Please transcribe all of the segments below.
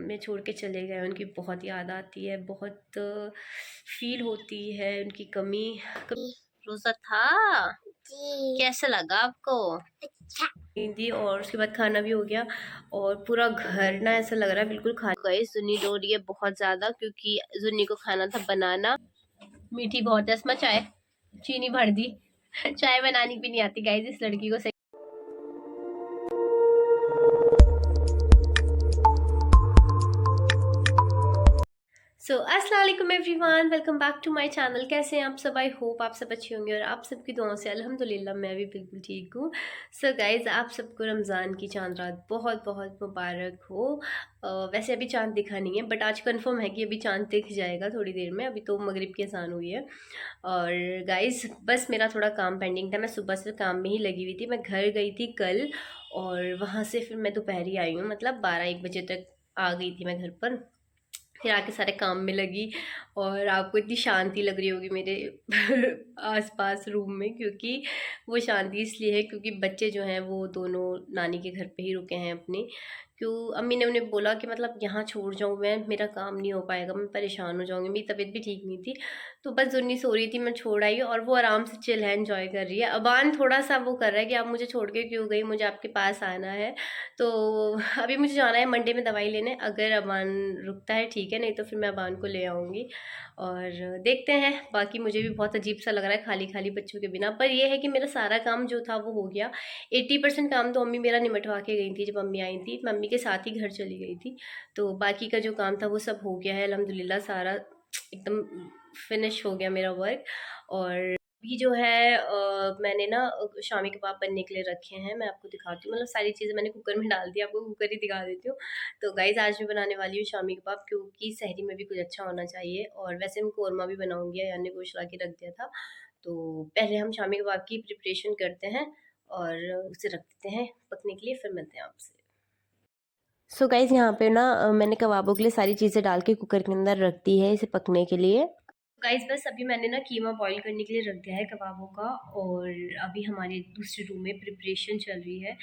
हमें छोड़ के चले गए, उनकी बहुत याद आती है, बहुत फील होती है उनकी कमी। रोज़ा था जी। कैसा लगा आपको? अच्छा। दी और उसके बाद खाना भी हो गया और पूरा घर ना ऐसा लग रहा है बिल्कुल खा गई। जुन्नी रो रही है बहुत ज़्यादा क्योंकि जुन्नी को खाना था बनाना। मीठी बहुत है, इसमें चाय चीनी भर दी। चाय बनानी भी नहीं आती गाइस इस लड़की को। सो अस्सलाम वालेकुम everyone, welcome back to my channel. कैसे हैं आप सब? आई होप आप सब अच्छे होंगे और आप सबकी दुआओं से अल्हम्दुलिल्लाह मैं भी बिल्कुल ठीक हूँ। सो गाइज़, आप सबको रमज़ान की चांद रात बहुत बहुत मुबारक हो। वैसे अभी चांद दिखा नहीं है बट आज कंफर्म है कि अभी चांद दिख जाएगा थोड़ी देर में। अभी तो मगरिब की अज़ान हुई है। और गाइज़ बस मेरा थोड़ा काम पेंडिंग था, मैं सुबह से काम में ही लगी हुई थी। मैं घर गई थी कल और वहाँ से फिर मैं दोपहर ही आई हूँ, मतलब 12-1 बजे तक आ गई थी मैं घर पर। फिर आके सारे काम में लगी और आपको इतनी शांति लग रही होगी मेरे आसपास रूम में, क्योंकि वो शांति इसलिए है क्योंकि बच्चे जो हैं वो दोनों नानी के घर पे ही रुके हैं अपने। क्यों अम्मी ने उन्हें बोला कि मतलब यहाँ छोड़ जाऊँ मैं, मेरा काम नहीं हो पाएगा, मैं परेशान हो जाऊँगी, मेरी तबीयत भी ठीक नहीं थी। तो बस जुन्नी सो रही थी, मैं छोड़ आई और वो आराम से चिल है, एंजॉय कर रही है। अबान थोड़ा सा वो कर रहा है कि आप मुझे छोड़ के क्यों गई, मुझे आपके पास आना है। तो अभी मुझे जाना है मंडे में दवाई लेने, अगर अबान रुकता है ठीक है, नहीं तो फिर मैं अबान को ले आऊँगी और देखते हैं। बाकी मुझे भी बहुत अजीब सा लग रहा है खाली खाली बच्चों के बिना, पर यह है कि मेरा सारा काम जो था वो हो गया। 80% काम तो मम्मी मेरा निमटवा के गई थी, जब मम्मी आई थी मम्मी के साथ ही घर चली गई थी। तो बाकी का जो काम था वो सब हो गया है अल्हम्दुलिल्लाह, सारा एकदम फिनिश हो गया मेरा वर्क। और अभी जो है मैंने ना शामी कबाब बनने के लिए रखे हैं, मैं आपको दिखाती हूँ। मतलब सारी चीज़ें मैंने कुकर में डाल दी, आपको कुकर ही दिखा देती हूँ। तो गाइज़ आज मैं बनाने वाली हूँ शामी कबाब, क्योंकि सहरी में भी कुछ अच्छा होना चाहिए। और वैसे मैं कौरमा भी बनाऊँगी, यानी ने गोश्त ला के रख दिया था। तो पहले हम शामी कबाब की प्रिपरेशन करते हैं और उसे रख देते हैं पकने के लिए, फिर मिलते हैं आपसे। सो गाइज़ यहाँ पे ना मैंने कबाबों के लिए सारी चीज़ें डाल के कुकर के अंदर रख दी है इसे पकने के लिए। गाइज़ बस अभी मैंने ना कीमा बॉईल करने के लिए रख दिया है कबाबों का और अभी हमारे दूसरे रूम में प्रिपरेशन चल रही है।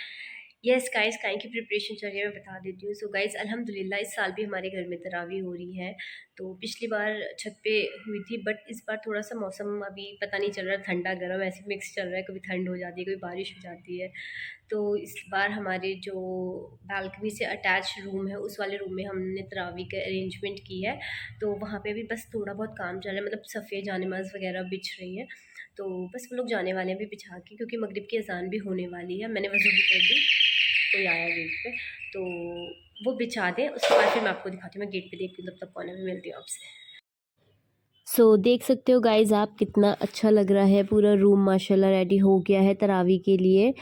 यस गाइज़, काहे की प्रिपरेशन चल रही है मैं बता देती हूँ। सो गाइज़ अल्हम्दुलिल्लाह इस साल भी हमारे घर में तरावी हो रही है। तो पिछली बार छत पे हुई थी बट इस बार थोड़ा-सा मौसम अभी पता नहीं चल रहा, ठंडा-गर्म ऐसे मिक्स चल रहा है, कभी ठंड हो जाती है, कभी बारिश हो जाती है। तो इस बार हमारे जो बालकनी से अटैच रूम है उस वाले रूम में हमने तरावी का अरेंजमेंट की है। तो वहाँ पे भी बस थोड़ा बहुत काम चल रहा है, मतलब सफ़े जानेमाज़ वगैरह बिछ रही हैं। तो बस वो लोग जाने वाले हैं अभी बिछा के, क्योंकि मगरिब की अज़ान भी होने वाली है। मैंने वज़ू भी कर दी, कोई आया गेट पे तो वो बिछा दें, उसके बाद फिर मैं आपको दिखाती हूँ। मैं गेट पे देखती हूँ, तब तक कौन है, मैं मिलती हूँ आपसे। देख सकते हो गाइज़ आप कितना अच्छा लग रहा है, पूरा रूम माशाल्लाह रेडी हो गया है तरावी के लिए।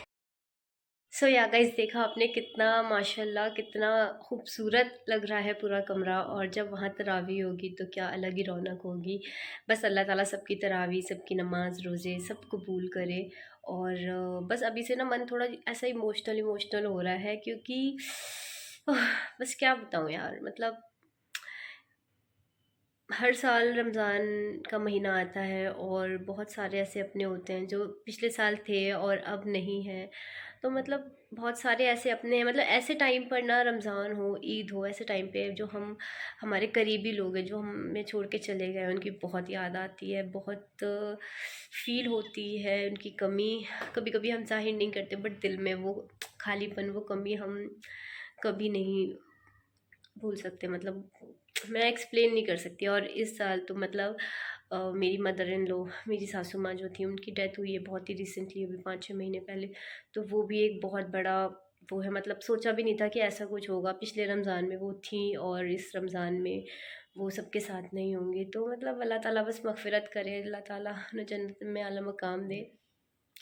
या गाइस देखा आपने कितना माशाल्लाह कितना खूबसूरत लग रहा है पूरा कमरा। और जब वहाँ तरावी होगी तो क्या अलग ही रौनक होगी। बस अल्लाह ताला सबकी तरावी, सबकी नमाज रोज़े सब कबूल करे। और बस अभी से ना मन थोड़ा ऐसा इमोशनल इमोशनल हो रहा है, क्योंकि बस क्या बताऊँ यार, मतलब हर साल रमज़ान का महीना आता है और बहुत सारे ऐसे अपने होते हैं जो पिछले साल थे और अब नहीं हैं। तो मतलब बहुत सारे ऐसे अपने हैं, मतलब ऐसे टाइम पर ना रमज़ान हो, ईद हो, ऐसे टाइम पे जो हम हमारे करीबी लोग हैं जो हमें छोड़ के चले गए, उनकी बहुत याद आती है, बहुत फील होती है उनकी कमी। कभी कभी हम ज़ाहिर नहीं करते बट दिल में वो खालीपन, वो कमी हम कभी नहीं भूल सकते। मतलब मैं एक्सप्लेन नहीं कर सकती। और इस साल तो मतलब मेरी मदर इन लॉ, मेरी सासू माँ जो थी उनकी डेथ हुई है बहुत ही रिसेंटली, अभी 5-6 महीने पहले। तो वो भी एक बहुत बड़ा वो है, मतलब सोचा भी नहीं था कि ऐसा कुछ होगा। पिछले रमज़ान में वो थी और इस रमज़ान में वो सबके साथ नहीं होंगे। तो मतलब अल्लाह ताला बस मग़फ़िरत करे, अल्लाह ताला उन्हें जन्नत में आला मकाम दे।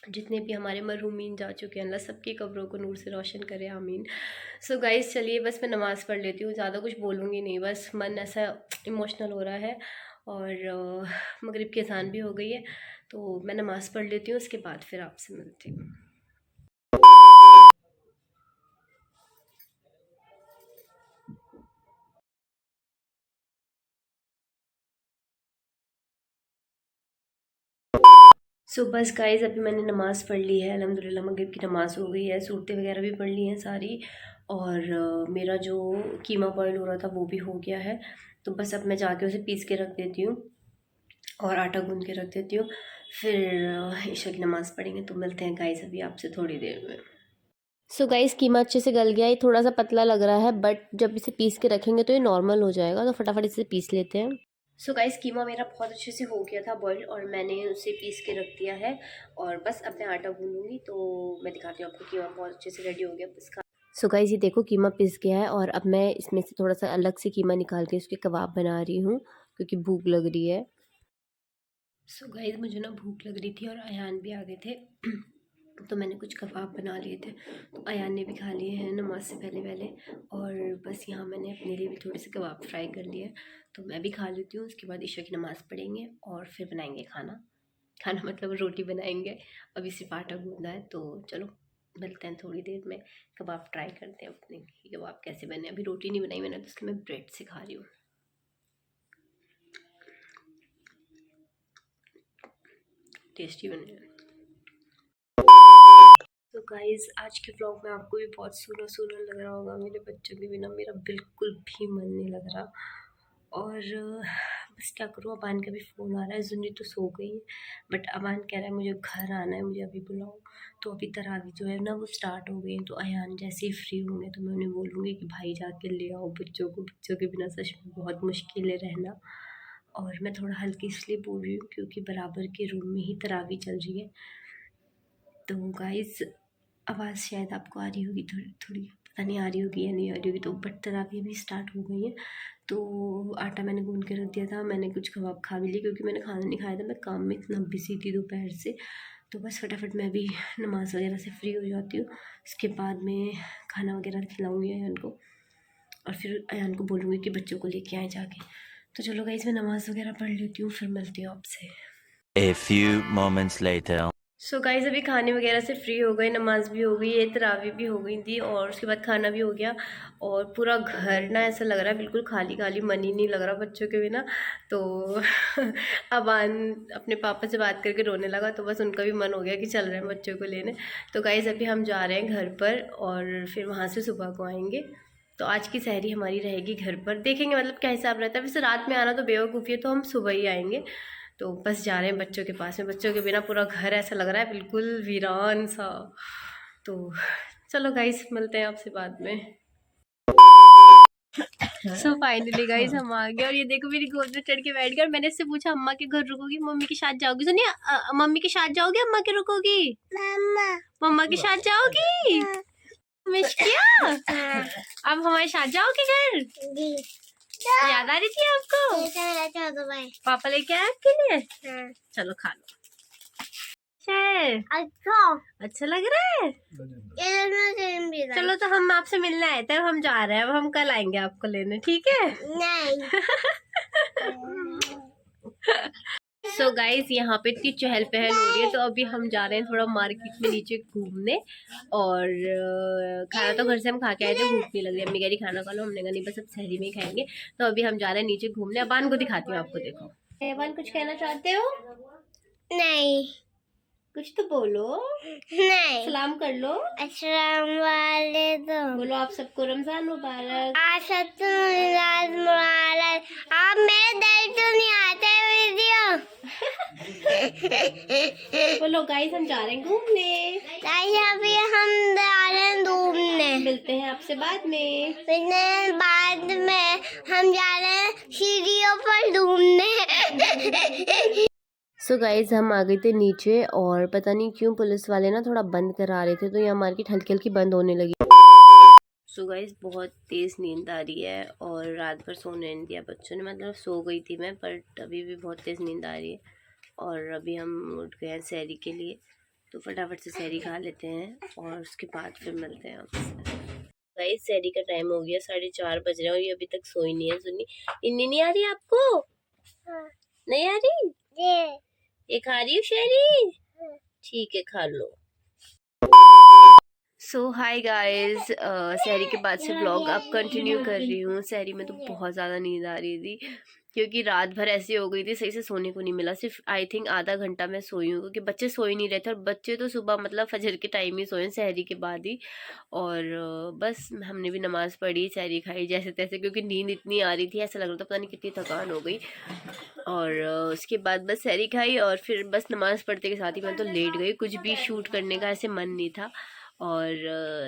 जितने भी हमारे मरहूमीन जा चुके हैं अल्लाह सबकी कब्रों को नूर से रोशन करे, आमीन। गाइस चलिए बस मैं नमाज़ पढ़ लेती हूँ, ज़्यादा कुछ बोलूँगी नहीं, बस मन ऐसा इमोशनल हो रहा है। और मगरिब की अज़ान भी हो गई है, तो मैं नमाज़ पढ़ लेती हूँ, उसके बाद फिर आपसे मिलती हूँ। बस गाइज़ अभी मैंने नमाज़ पढ़ ली है अल्हम्दुलिल्लाह, मगरिब की नमाज़ हो गई है, सूरतें वगैरह भी पढ़ ली हैं सारी। और मेरा जो कीमा बॉईल हो रहा था वो भी हो गया है। तो बस अब मैं जाके उसे पीस के रख देती हूँ और आटा गूंद के रख देती हूँ। फिर ईशा की नमाज़ पढ़ेंगे। तो मिलते हैं गाइस अभी आपसे थोड़ी देर में। सो गाइस कीमा अच्छे से गल गया, ये थोड़ा सा पतला लग रहा है, बट जब इसे पीस के रखेंगे तो ये नॉर्मल हो जाएगा। तो फटाफट इसे पीस लेते हैं। सो गाइस कीमा मेरा बहुत अच्छे से हो गया था बॉईल और मैंने उसे पीस के रख दिया है। और बस अब मैं आटा गूंदूंगी तो मैं दिखाती हूँ आपको। कीमा बहुत अच्छे से रेडी हो गया बस। सो गाइस ये देखो कीमा पिस गया है और अब मैं इसमें से थोड़ा सा अलग से कीमा निकाल के उसके कबाब बना रही हूँ क्योंकि भूख लग रही है। सो गाइस मुझे ना भूख लग रही थी और अयान भी आ गए थे तो मैंने कुछ कबाब बना लिए थे। तो अयान ने भी खा लिए हैं नमाज से पहले पहले। और बस यहाँ मैंने अपने लिए भी थोड़े से कबाब फ्राई कर लिए। तो मैं भी खा लेती हूँ, उसके बाद ईशा की नमाज़ पढ़ेंगे और फिर बनाएंगे खाना। खाना मतलब रोटी बनाएंगे। अभी सिर्फ आटा गूंदा है। तो चलो मिलते हैं थोड़ी देर में। कबाब ट्राई करते हैं अपने कबाब कैसे बने। अभी रोटी नहीं बनाई मैंने तो इसलिए मैं ब्रेड से खा रही हूँ। टेस्टी बने हैं। तो गाइज़ आज के व्लॉग में आपको भी बहुत सूना सूना लग रहा होगा। मेरे बच्चों के बिना मेरा बिल्कुल भी मन नहीं लग रहा। और बस क्या करूँ, अबान का भी फ़ोन आ रहा है। जुन्नी तो सो गई है बट अबान कह रहा है मुझे घर आना है, मुझे अभी बुलाओ। तो अभी तरावी जो है ना वो स्टार्ट हो गई है। तो अयान जैसे ही फ्री होंगे तो मैं उन्हें बोलूँगी कि भाई जाके ले आओ बच्चों को। बच्चों के बिना सच में बहुत मुश्किल है रहना। और मैं थोड़ा हल्की इसलिए बोल रही हूँ क्योंकि बराबर के रूम में ही तरावी चल रही है। तो गाइज़ आवाज़ शायद आपको आ रही होगी थोड़ी थोड़ी, पता नहीं आ रही होगी या नहीं आ रही होगी। तो बट तरावी भी स्टार्ट हो गई है। तो आटा मैंने गूंद के रख दिया था। मैंने कुछ कबाब खा भी लिए क्योंकि मैंने खाना नहीं खाया था। मैं काम में इतना बिजी थी दोपहर से। तो बस फटाफट मैं भी नमाज़ वगैरह से फ्री हो जाती हूँ। उसके बाद में खाना वगैरह खिलाऊँगी अयान को और फिर अयान को बोलूँगी कि बच्चों को लेके आए जाके। तो चलो गाइस मैं नमाज़ वगैरह पढ़ लेती हूँ, फिर मिलती हूँ आपसे। A few moments later. So guys अभी खाने वगैरह से फ्री हो गए, नमाज भी हो गई है, तरावी भी हो गई थी और उसके बाद खाना भी हो गया। और पूरा घर ना ऐसा लग रहा है बिल्कुल खाली खाली, मन ही नहीं लग रहा बच्चों के बिना। तो अबान अपने पापा से बात करके रोने लगा तो बस उनका भी मन हो गया कि चल रहे हैं बच्चों को लेने। तो गाइस अभी हम जा रहे हैं घर पर और फिर वहाँ से सुबह को आएंगे। तो आज की सहरी हमारी रहेगी घर पर, देखेंगे मतलब क्या हिसाब रहता है। वैसे रात में आना तो बेवकूफ़ी है, तो हम सुबह ही आएंगे। तो बस जा रहे हैं बच्चों के पास में। बच्चों के बिना पूरा घर ऐसा लग रहा है बिल्कुल वीरान सा। तो चलो गाइस मिलते हैं आपसे बाद में। सो फाइनली गाइस हम आ गए और ये देखो मेरी गोद में चढ़ के बैठ गया। और मैंने इससे पूछा अम्मा के घर रुकोगी, मम्मी के साथ जाओगी? सुनिए मम्मी के साथ जाओगी, अम्मा के रुकोगी? मम्मा के साथ जाओगी? मिश किया अब हमारे साथ जाओगे घर? याद आ रही थी आपको? पापा लेके आए आपके लिए? चलो खा लो। अच्छा लग रहा है। चलो तो हम आपसे मिलने आए थे, अब हम जा रहे हैं। अब हम कल आएंगे आपको लेने, ठीक है? नहीं। सो गाइस यहाँ पे इतनी चहल पहल हो रही है तो अभी हम जा रहे हैं थोड़ा मार्केट में नीचे घूमने। और खाना तो घर से हम खा के आए थे, भूख नहीं लग रही। अम्मी कह रही खाना खा लो, हमने कहा नहीं बस अब शहरी में ही खाएंगे। तो अभी हम जा रहे हैं नीचे घूमने। अबान को दिखाती हूँ आपको, देखो। अबान कुछ कहना चाहते हो? नहीं। कुछ तो बोलो। नहीं। सलाम कर लो। अस्सलाम वालेकुम। बोलो आप सबको रमजान मुबारक। आप सबको रमजान मुबारक। आप मेरे दिल तो नहीं आते वीडियो। बोलो गाइस हम जा रहे हैं घूमने। अभी हम जा रहे हैं घूमने। मिलते हैं आपसे बाद में। बाद में हम जा रहे हैं सीढ़ियों पर घूमने। सो गाइज हम आ गए थे नीचे और पता नहीं क्यों पुलिस वाले ना थोड़ा बंद करा रहे थे, तो यहाँ मार्केट हल्की हल्की बंद होने लगी। सो गाइज बहुत तेज़ नींद आ रही है और रात भर सोने नहीं दिया बच्चों ने। मतलब सो गई थी मैं, बट अभी भी बहुत तेज़ नींद आ रही है। और अभी हम उठ गए हैं सहरी के लिए। तो फटाफट से सहरी खा लेते हैं और उसके बाद फिर मिलते हैं आपसे। गाइज सहरी का टाइम हो गया, 4:30 बज रहे हैं और ये अभी तक सोई नहीं है। सुनी इन्नी नहीं आ रही आपको? नहीं आ रही? ये खा रही हूँ शेरी? ठीक है खा लो। सो हाय गाइस, सहरी के बाद से व्लॉग अब कंटिन्यू कर रही हूँ। सहरी में तो बहुत ज़्यादा नींद आ रही थी क्योंकि रात भर ऐसी हो गई थी, सही से सोने को नहीं मिला। सिर्फ आई थिंक आधा घंटा मैं सोई हूँ क्योंकि बच्चे सो ही नहीं रहे थे, और बच्चे तो सुबह मतलब फजर के टाइम ही सोए, सहरी के बाद ही। और बस हमने भी नमाज़ पढ़ी, सहरी खाई जैसे तैसे, क्योंकि नींद इतनी आ रही थी, ऐसा लग रहा था पता नहीं कितनी थकान हो गई। और उसके बाद बस सहरी खाई और फिर बस नमाज़ पढ़ते के साथ ही मैं तो लेट गई। कुछ भी शूट करने का ऐसे मन नहीं था। और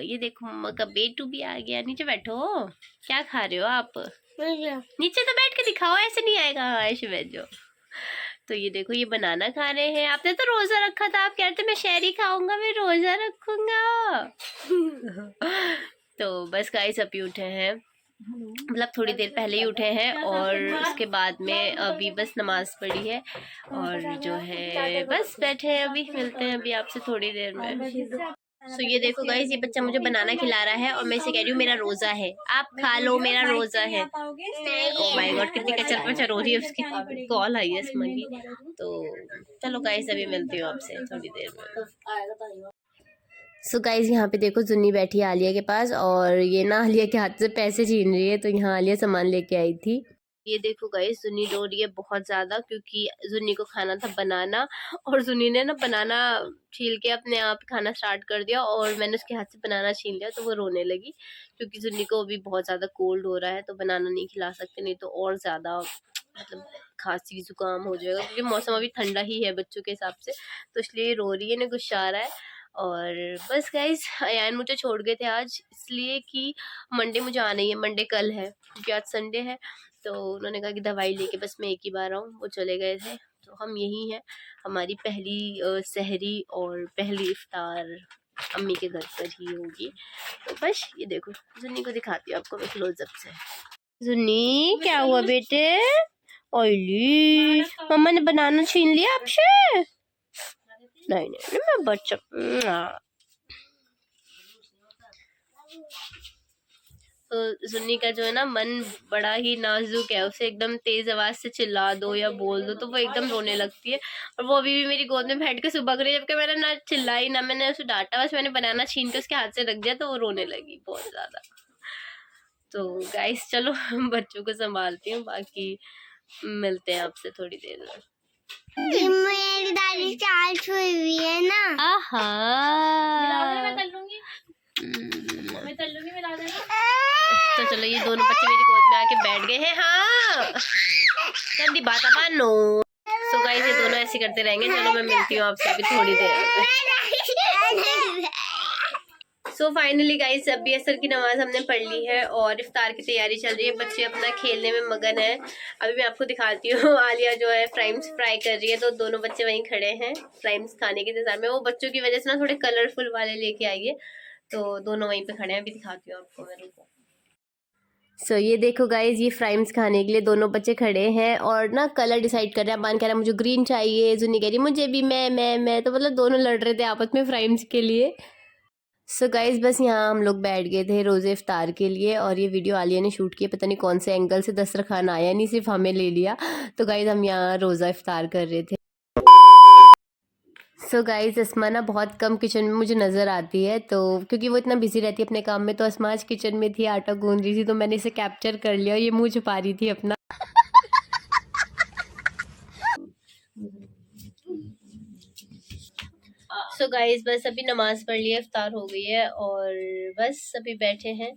ये देखो मम्मा का बेटू भी आ गया। नीचे बैठो, क्या खा रहे हो आप? नीचे तो बैठ के दिखाओ, ऐसे नहीं आएगा। ऐसे बैठ जाओ। तो ये देखो ये बनाना खा रहे हैं। आपने तो रोजा रखा था, आप कह रहे थे मैं शहरी खाऊंगा, मैं रोजा रखूंगा। तो बस गाइस अभी उठे हैं, मतलब थोड़ी देर पहले ही उठे हैं, और उसके बाद में अभी बस नमाज पढ़ी है और जो है बस बैठे हैं। अभी मिलते हैं अभी आपसे थोड़ी देर में। सो ये देखो गाइस, ये बच्चा मुझे बनाना खिला रहा है और मैं इसे कह रही हूँ मेरा रोजा है, आप खा लो, मेरा रोजा है। ओ माय गॉड, कितनी कचर पचर हो रही है। उसकी कॉल आई है इसमें की। तो चलो गाइस अभी मिलती हूँ आपसे थोड़ी देर में। सो गाइज यहाँ पे देखो जुन्नी बैठी है आलिया के पास, और ये ना आलिया के हाथ से पैसे छीन रही है। तो यहाँ आलिया सामान लेके आई थी। ये देखो गाइस, जुन्नी रो रही है बहुत ज्यादा क्योंकि जुन्नी को खाना था बनाना, और जुन्नी ने ना बनाना छील के अपने आप खाना स्टार्ट कर दिया, और मैंने उसके हाथ से बनाना छीन लिया तो वो रोने लगी। क्योंकि जुन्नी को अभी बहुत ज्यादा कोल्ड हो रहा है, तो बनाना नहीं खिला सकते, नहीं तो और ज्यादा मतलब खांसी जुकाम हो जाएगा, क्योंकि मौसम अभी ठंडा ही है बच्चों के हिसाब से। तो इसलिए रो रही है, ना गुस्सा आ रहा है। और बस गाइज अयान मुझे छोड़ गए थे आज, इसलिए कि मंडे मुझे आना ही है। मंडे कल है क्योंकि आज संडे है। तो उन्होंने कहा कि दवाई लेके बस मैं एक ही बार आऊँ, वो चले गए थे। तो हम यही हैं, हमारी पहली सहरी और पहली इफ्तार अम्मी के घर पर ही होगी। तो बस ये देखो, जुन्नी को दिखाती हूँ आपको मैं क्लोजअप से। जुन्नी क्या हुआ बेटे? ऑयली, मम्मा ने बनाना छीन लिया आपसे? नहीं नहीं, मैं बच्चा। तो जुन्नी का जो है ना मन बड़ा ही नाजुक है, उसे एकदम तेज आवाज से चिल्ला दो या बोल दो तो वो एकदम रोने लगती है। और वो अभी भी मेरी गोद में बैठ के सुबह करी, जबकि मैंने ना चिल्लाई ना मैंने उसे डांटा, बस मैंने बनाना छीन के उसके हाथ से रख दिया तो वो रोने लगी बहुत ज्यादा। तो गाइस चलो बच्चों को संभालती हूँ, बाकी मिलते हैं आपसे थोड़ी देर में। मेरी दादी चाल छुई हुई है ना। आहा, मैं तल लूंगी तो चलो ये दोनों बच्चे मेरी गोद में आके बैठ गए हैं। हाँ जल्दी बात मानो। सो गाइस ये दोनों ऐसे करते रहेंगे। चलो मैं मिलती हूँ आपसे अभी थोड़ी देर में। सो फाइनली गाइस अभी असर की नमाज हमने पढ़ ली है और इफ्तार की तैयारी चल रही है। बच्चे अपना खेलने में मगन है। अभी मैं आपको दिखाती हूँ, आलिया जो है फ्राइम्स फ्राई कर रही है, तो दोनों बच्चे वहीं खड़े हैं फ्राइम्स खाने के इंतजार में। वो बच्चों की वजह से ना थोड़े कलरफुल वाले लेके आई है, तो दोनों वहीं पे खड़े हैं। अभी दिखाती हूँ आपको मैं, रुको। सो ये देखो गाइज, ये फ्राइम्स खाने के लिए दोनों बच्चे खड़े हैं और ना कलर डिसाइड कर रहे हैं। अमान कह रहा है मुझे ग्रीन चाहिए, जुन्नी कह रही मुझे भी, मैं तो मतलब दोनों लड़ रहे थे आपस में फ्राइम्स के लिए। सो गाइज बस यहाँ हम लोग बैठ गए थे रोज़े इफ्तार के लिए, और ये वीडियो आलिया ने शूट की, पता नहीं कौन से एंगल से दस्तरखान आया नहीं, सिर्फ हमें ले लिया। तो गाइज हम यहाँ रोज़ा इफ्तार कर रहे थे। सो गाइज अस्मा ना बहुत कम किचन में मुझे नज़र आती है, तो क्योंकि वो इतना बिजी रहती है अपने काम में। तो अस्मा आज किचन में थी, आटा गूंद रही थी, तो मैंने इसे कैप्चर कर लिया और ये मुँह छुपा रही थी अपना। सो गाइज बस अभी नमाज पढ़ लिया, इफ्तार हो गई है और बस अभी बैठे हैं।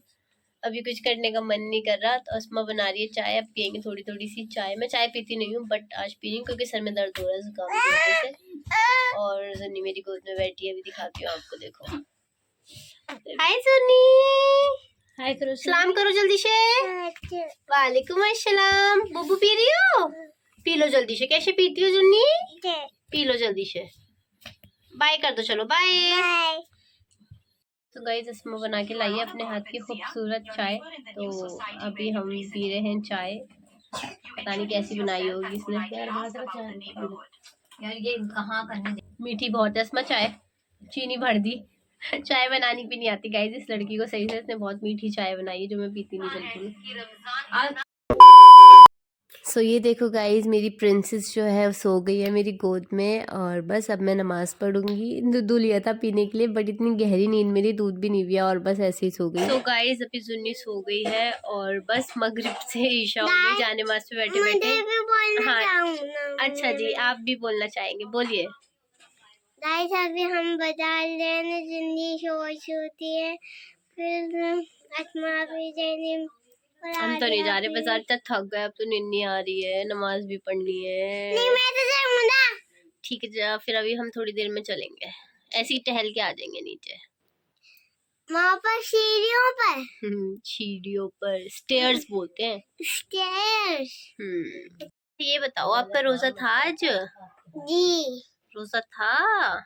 अभी कुछ करने का मन नहीं कर रहा, तो अस्मा बना रही है चाय। अब पियेंगे थोड़ी थोड़ी सी चाय। मैं चाय पीती नहीं हूँ बट आज पी रही हूँ क्योंकि सर में दर्द हो रहा है जुकाम की वजह से। और जन्नी मेरी गोद में बैठी है, अभी दिखाती हूँ आपको, देखो। हाय सुनी, हाय करो, सलाम करो जल्दी से। वालेकुम अस्सलाम। बुबू पी रही हो? पी लो जल्दी से। कैसे पीती हो जुन्नी? पी लो जल्दी से। बाय कर दो, चलो बाय। तो गाइस अस्मा बना के लाई है अपने हाथ की खूबसूरत चाय। तो अभी हम पी रहे हैं चाय। पता नहीं कैसी बनाई होगी इसने। यार ये कहाँ करने दे। मीठी बहुत है अस्मा चाय, चीनी भर दी। चाय बनानी भी नहीं आती गाइस इस लड़की को सही से। इसने बहुत मीठी चाय बनाई है जो मैं पीती नहीं बिल्कुल। सो ये देखो गाइज, मेरी प्रिंसेस जो है सो गई है मेरी गोद में, और बस अब मैं नमाज़ पढ़ूंगी। दूध लिया था पीने के लिए, बट इतनी गहरी नींद मेरी, दूध भी नहीं पिया और बस ऐसे ही सो गई। सो गाइज अभी जुन्नी सो गई है और बस मगरिब से ईशा हो गई, जाने नमाज पे बैठे बैठे। हाँ अच्छा जी, आप भी बोलना चाहेंगे, बोलिए। गाइस अभी हम बाजार रहे हैं, जिंदगी शोश होती है, फिर असमा भी जाने। हम तो नहीं जा रहे बाजार, तक थक गए, अब तो नींद नहीं आ रही है, नमाज भी पढ़नी है। नहीं मैं तो जाऊंगा ना। ठीक है जा, फिर अभी हम थोड़ी देर में चलेंगे, ऐसे ही टहल के आ जाएंगे नीचे। वहाँ पर सीढ़ियों पर। सीढ़ियों पर, स्टेयर्स बोलते हैं। स्टेयर्स। ये बताओ, आपका रोजा था आज? जी रोजा था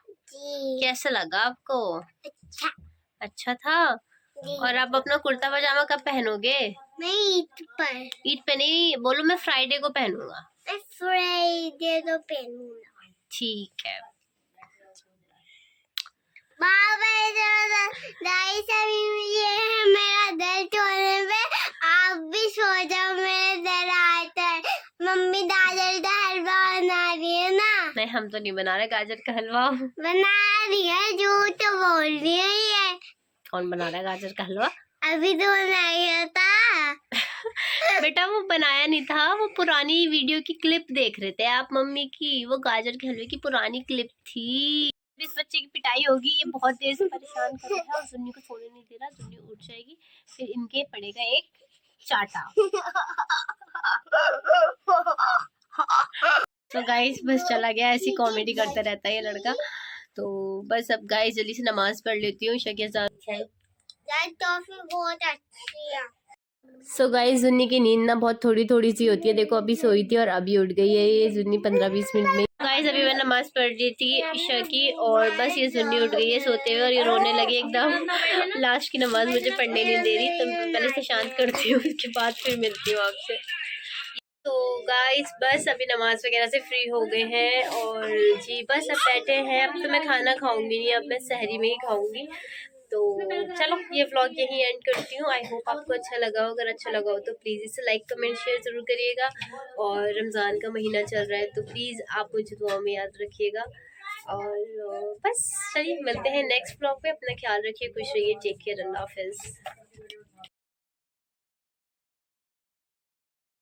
जी। कैसा लगा आपको? अच्छा अच्छा था। जी। और आप अपना कुर्ता पजामा कब पहनोगे? मैं ईद पर। ईद पे नहीं बोलो, मैं फ्राइडे को पहनूंगा। मैं फ्राइडे को पहनूंगा। ठीक है। गाइस अभी मुझे मेरा दर्द होने पे आप भी सो जाओ, मेरा दर्द आता है। मम्मी गाजर का हलवा बना रही है ना। नहीं हम तो नहीं बना रहे गाजर का हलवा। बना रही है, झूठ बोल रही है ये। कौन बना रहा है गाजर का हलवा? अभी तो बनाया था। बेटा वो बनाया नहीं था, वो पुरानी वीडियो की क्लिप देख रहे थे आप मम्मी की, वो गाजर के हलवे की पुरानी क्लिप थी। इस बच्चे की पिटाई होगी, ये बहुत देर से परेशान कर रहा है और जुन्नी को सोने नहीं दे रहा। जुन्नी उठ जाएगी फिर इनके पड़ेगा एक चाटा। तो गाइस बस चला गया, ऐसी कॉमेडी करता रहता है ये लड़का। तो बस अब गाइस जल्दी से नमाज पढ़ लेती हूँ। टॉफी बहुत अच्छी है। सो गाइस जुन्नी की नींद ना बहुत थोड़ी थोड़ी सी होती है, देखो अभी सोई थी और अभी उठ गई है ये जुन्नी 15-20 मिनट में। गाइस अभी मैं नमाज पढ़ रही थी ईशा की, और बस ये जुन्नी उठ गई है सोते हुए और ये रोने लगी एकदम। लास्ट की नमाज मुझे पढ़ने नहीं दे रही, तो पहले से शांत करती हूँ, उसके बाद फिर मिलती हूँ आपसे। तो गाइस बस अभी नमाज वगैरह से फ्री हो गए हैं और जी बस अब बैठे हैं। अब तो मैं खाना खाऊंगी नहीं, अब मैं सहरी में ही खाऊंगी। तो चलो ये व्लॉग यहीं एंड करती हूँ। आई होप आपको अच्छा लगा हो, अगर अच्छा लगा हो तो प्लीज़ इसे लाइक कमेंट शेयर ज़रूर करिएगा। और रमज़ान का महीना चल रहा है तो प्लीज़ आप मुझे दुआ में याद रखिएगा। और बस चलिए मिलते हैं नेक्स्ट व्लॉग पे। अपना ख्याल रखिए, खुश रहिए, टेक केयर, अल्लाह हाफिज़।